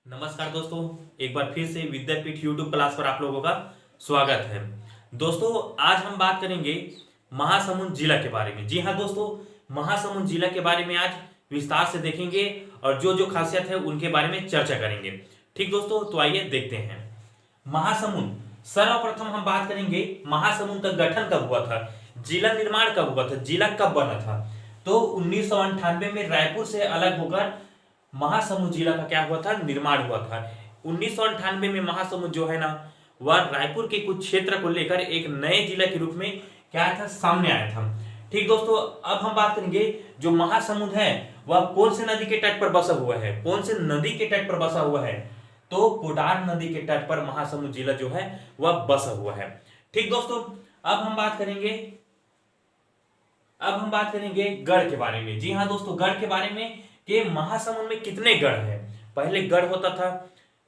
नमस्कार दोस्तों, एक बार फिर से विद्यापीठ यूट्यूब क्लास पर आप लोगों का स्वागत है। दोस्तों, आज हम बात करेंगे महासमुंद जिला के बारे में। जी हाँ दोस्तों, महासमुंद जिला के बारे में आज विस्तार से देखेंगे और जो जो खासियत है उनके बारे में चर्चा करेंगे। ठीक दोस्तों, तो आइए देखते हैं। महासमुंद, सर्वप्रथम हम बात करेंगे महासमुंद का गठन कब हुआ था, जिला निर्माण कब हुआ था, जिला कब बना था। तो 1998 में रायपुर से अलग होकर महासमुंद जिला का क्या हुआ था, निर्माण हुआ था। 1998 में महासमुंद जो है ना, वह रायपुर के कुछ क्षेत्र को लेकर एक नए जिला के रूप में क्या था, सामने आया था। ठीक दोस्तों, अब हम बात करेंगे जो महासमुंद है वह कौन से नदी के तट पर बसा हुआ है, कौन से नदी के तट पर बसा हुआ है। तो कोडार नदी के तट पर महासमुंद जिला जो है वह बसा हुआ है। ठीक दोस्तों, अब हम बात करेंगे गढ़ के बारे में। जी हाँ दोस्तों, गढ़ के बारे में कि महासमुंद में कितने गढ़ हैं। पहले गढ़ होता था।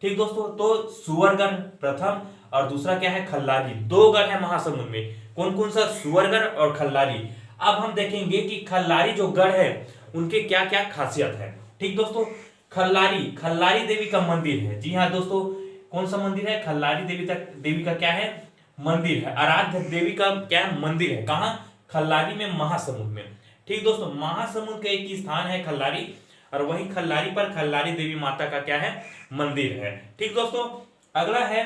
ठीक दोस्तों, तो सुअरगढ़ प्रथम और दूसरा क्या है, खल्लारी। दो गढ़ है महासमुंद में। कौन कौन सा, सुअरगढ़ और खल्लारी। अब हम देखेंगे कि खल्लारी जो गढ़ है उनके क्या क्या खासियत है। ठीक दोस्तों, खल्लारी देवी का मंदिर है। जी हाँ दोस्तों, कौन सा मंदिर है, खल्लारी देवी का क्या है, मंदिर है। आराध्य देवी का क्या है, मंदिर है। कहाँ, खल्लारी में, महासमुंद में। ठीक दोस्तों, महासमुंद का एक स्थान है खल्लारी, और वही खल्लारी पर खल्लारी देवी माता का क्या है, मंदिर है। ठीक दोस्तों, अगला है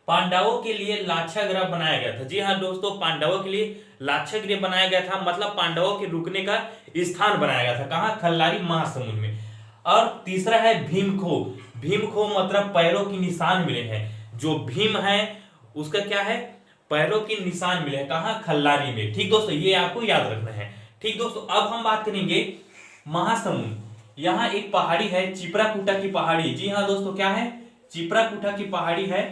पांडवों के लिए लाक्षागृह बनाया गया था। जी हाँ दोस्तों, पांडवों के लिए लाक्षागृह बनाया गया था, मतलब पांडवों के रुकने का स्थान बनाया गया था। कहाँ, खल्लारी, महासमुंद में। और तीसरा है भीमखो। भीमखो मतलब पैरों की निशान मिले हैं। जो भीम है उसका क्या है, पैरों की निशान मिले हैं। कहाँ, खल्लारी में। ठीक दोस्तों, ये आपको याद रखना है। ठीक दोस्तों, अब हम बात करेंगे महासमुंद। यहाँ एक पहाड़ी है, चिपराकूटा की पहाड़ी। जी हाँ दोस्तों, क्या है, चिपराकूटा की पहाड़ी है,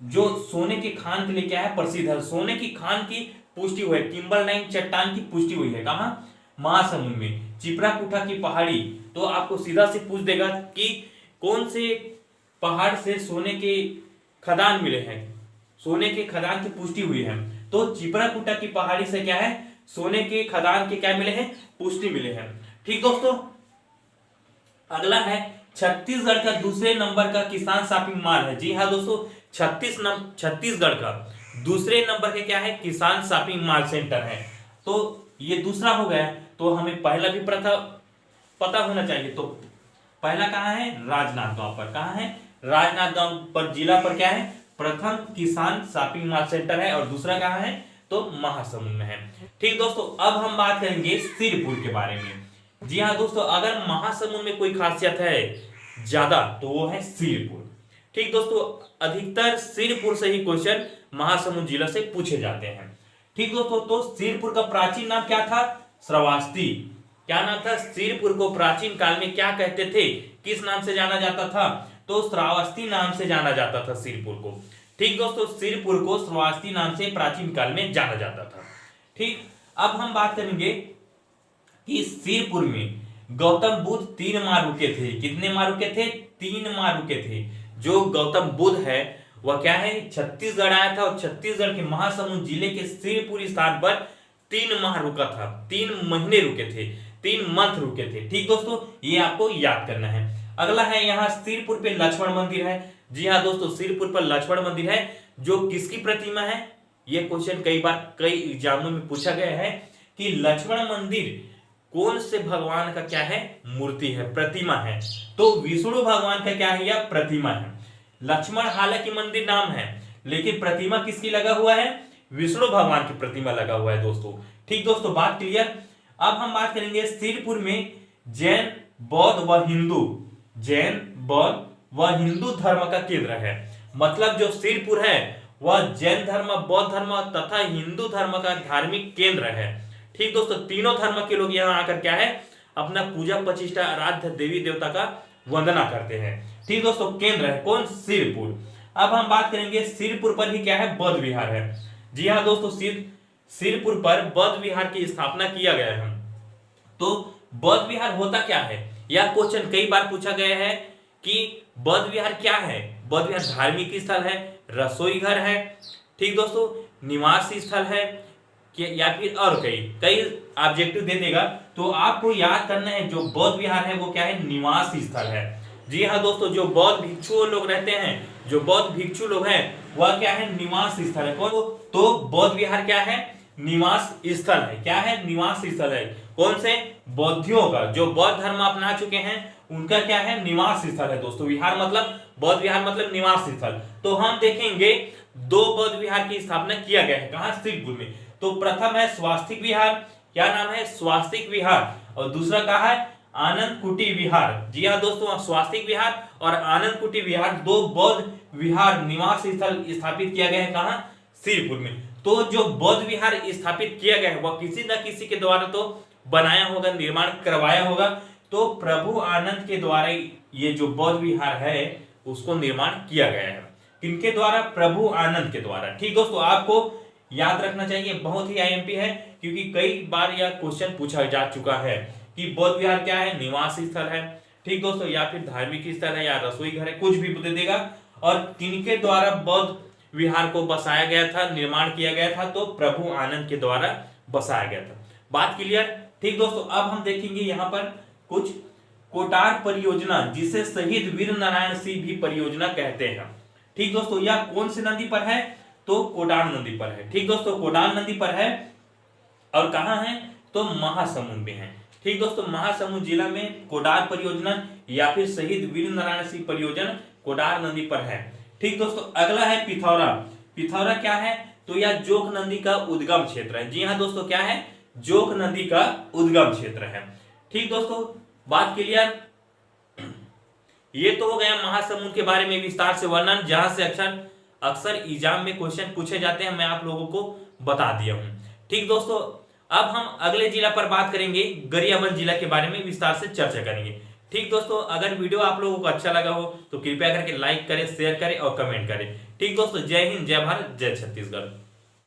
जो सोने के खान के लिए क्या है, प्रसिद्ध है। सोने की खान की पुष्टि हुई है, किम्बरलाइन चट्टान की पुष्टि हुई है। कहाँ, महासमुंद में, चिपराकूटा की पहाड़ी। तो आपको सीधा से पूछ देगा कि कौन से पहाड़ से सोने के खदान मिले हैं, सोने के खदान की पुष्टि हुई है। तो चिपराकूटा की पहाड़ी से क्या है, सोने के खदान के क्या मिले हैं, पुष्टि मिले हैं। ठीक दोस्तों, अगला है छत्तीसगढ़ का दूसरे नंबर का किसान शॉपिंग मॉल है। जी हाँ दोस्तों, छत्तीसगढ़ का दूसरे नंबर के क्या है, किसान शॉपिंग मॉल सेंटर है। तो ये दूसरा हो गया, तो हमें पहला भी पता होना चाहिए। तो पहला कहाँ है, राजनांदगांव पर। कहाँ है, राजनांदगांव पर जिला पर क्या है, प्रथम किसान शॉपिंग मॉल सेंटर है, और दूसरा कहाँ है, तो महासमुंद में है। ठीक दोस्तों, अब हम बात करेंगे सिरपुर के बारे में। जी हाँ दोस्तों, अगर महासमुंद में कोई खासियत है ज्यादा तो वो है सिरपुर। ठीक दोस्तों, अधिकतर सिरपुर से ही क्वेश्चन महासमुंद जिला से पूछे जाते हैं। ठीक दोस्तों, तो सिरपुर का प्राचीन नाम क्या था, श्रावस्ती। क्या नाम था, सिरपुर को प्राचीन काल में क्या कहते थे, किस नाम से जाना जाता था, तो श्रावस्ती नाम से जाना जाता था सिरपुर को। ठीक दोस्तों, सिरपुर को श्रावस्ती नाम से प्राचीन काल में जाना जाता था। ठीक, अब हम बात करेंगे कि सिरपुर में गौतम बुद्ध 3 माह रुके थे। कितने माह रुके थे, 3 माह रुके थे। जो गौतम बुद्ध है वह क्या है, छत्तीसगढ़ आया था, और छत्तीसगढ़ के महासमुंद जिले के सिरपुर स्थान पर 3 माह रुका था, 3 महीने रुके थे, 3 मंथ रुके थे। ठीक दोस्तों, ये आपको याद करना है। अगला है यहाँ सिरपुर पे लक्ष्मण मंदिर है। जी हाँ दोस्तों, सिरपुर पर लक्ष्मण मंदिर है, जो किसकी प्रतिमा है। यह क्वेश्चन कई एग्जामों में पूछा गया है कि लक्ष्मण मंदिर कौन से भगवान का क्या है, मूर्ति है, प्रतिमा है। तो विष्णु भगवान का क्या है, यह प्रतिमा है। लक्ष्मण हालांकि मंदिर नाम है, लेकिन प्रतिमा किसकी लगा हुआ है, विष्णु भगवान की प्रतिमा लगा हुआ है दोस्तों। ठीक दोस्तों, बात क्लियर। अब हम बात करेंगे सिरपुर में जैन, बौद्ध व हिंदू धर्म का केंद्र है। मतलब जो सिरपुर है वह जैन धर्म, बौद्ध धर्म तथा हिंदू धर्म का धार्मिक केंद्र है। ठीक दोस्तों, तीनों धर्म के लोग यहाँ आकर क्या है, अपना पूजा प्रतिष्ठा, आराध्य देवी देवता का वंदना करते हैं। ठीक दोस्तों, केंद्र है कौन, सिरपुर। अब हम बात करेंगे सिरपुर पर ही क्या है, बौद्ध विहार है। जी हाँ दोस्तों, सिरपुर पर बौद्ध विहार की स्थापना किया गया है। तो बौद्ध विहार होता क्या है, यह क्वेश्चन कई बार पूछा गया है कि बौद्ध विहार क्या है। बौद्ध विहार धार्मिक स्थल है, रसोई घर है, ठीक दोस्तों, निवास स्थल है, या फिर और कई ऑब्जेक्टिव दे देगा। तो आपको याद करना है जो बौद्ध विहार है वो क्या है, निवास स्थल है। जी हाँ दोस्तों, जो बौद्ध भिक्षु लोग रहते हैं, जो बौद्ध भिक्षु लोग हैं, वह क्या है, निवास स्थल है। कौन? तो बौद्ध विहार क्या है, निवास स्थल है। क्या है, निवास स्थल है। कौन से? बौद्धियों का, जो बौद्ध धर्म अपना चुके हैं उनका क्या है, निवास स्थल है दोस्तों। विहार मतलब, बौद्ध विहार मतलब निवास स्थल। तो हम देखेंगे दो बौद्ध विहार की स्थापना किया गया है, कहां? सिद्धपुर में। तो प्रथम है स्वास्तिक विहार, क्या नाम है, स्वास्तिक विहार, और दूसरा कहा है आनंद कुटी विहार। जी हाँ दोस्तों, स्वास्तिक विहार और आनंद कुटी विहार, दो बौद्ध विहार निवास स्थल स्थापित किया गया है, कहां? सिरपुर में। तो जो बौद्ध विहार स्थापित किया गया है वह किसी न किसी के द्वारा तो बनाया होगा, निर्माण करवाया होगा। तो प्रभु आनंद के द्वारा ये जो बौद्ध विहार है उसको निर्माण किया गया है। किनके द्वारा? प्रभु आनंद के द्वारा। ठीक दोस्तों, आपको याद रखना चाहिए, बहुत ही आईएमपी है, क्योंकि कई बार यह क्वेश्चन पूछा जा चुका है कि बौद्ध विहार क्या है, निवास स्थल है, ठीक दोस्तों, या फिर धार्मिक स्थल है, या रसोई घर है, कुछ भी दे देगा। और किनके द्वारा बौद्ध विहार को बसाया गया था, निर्माण किया गया था? तो प्रभु आनंद के द्वारा बसाया गया था। बात क्लियर? ठीक दोस्तों, अब हम देखेंगे यहाँ पर कुछ कोटार परियोजना, जिसे शहीद वीर नारायण सिंह भी परियोजना कहते हैं। ठीक दोस्तों, यह कौन सी नदी पर है? तो कोडान नदी पर है। ठीक दोस्तों, कोडान नदी पर है, और कहां है? तो महासमुंद में है। ठीक दोस्तों, महासमुंद जिला में कोडार परियोजना या फिर शहीद वीर नारायण सिंह परियोजना कोडार नदी पर है। ठीक दोस्तों, अगला है पिथौरा। पिथौरा क्या है? तो यह जोक नदी का उद्गम क्षेत्र है। जी हाँ दोस्तों, क्या है? जोक नदी का उद्गम क्षेत्र है। ठीक दोस्तों, बात क्लियर? ये तो हो गया महासमुंद के बारे में विस्तार से वर्णन, जहां से अक्सर एग्जाम में क्वेश्चन पूछे जाते हैं, मैं आप लोगों को बता दिया हूं। ठीक दोस्तों, अब हम अगले जिला पर बात करेंगे, गरियाबंद जिला के बारे में विस्तार से चर्चा करेंगे। ठीक दोस्तों, अगर वीडियो आप लोगों को अच्छा लगा हो तो कृपया करके लाइक करें, शेयर करें और कमेंट करें। ठीक दोस्तों, जय हिंद, जय भारत, जय छत्तीसगढ़।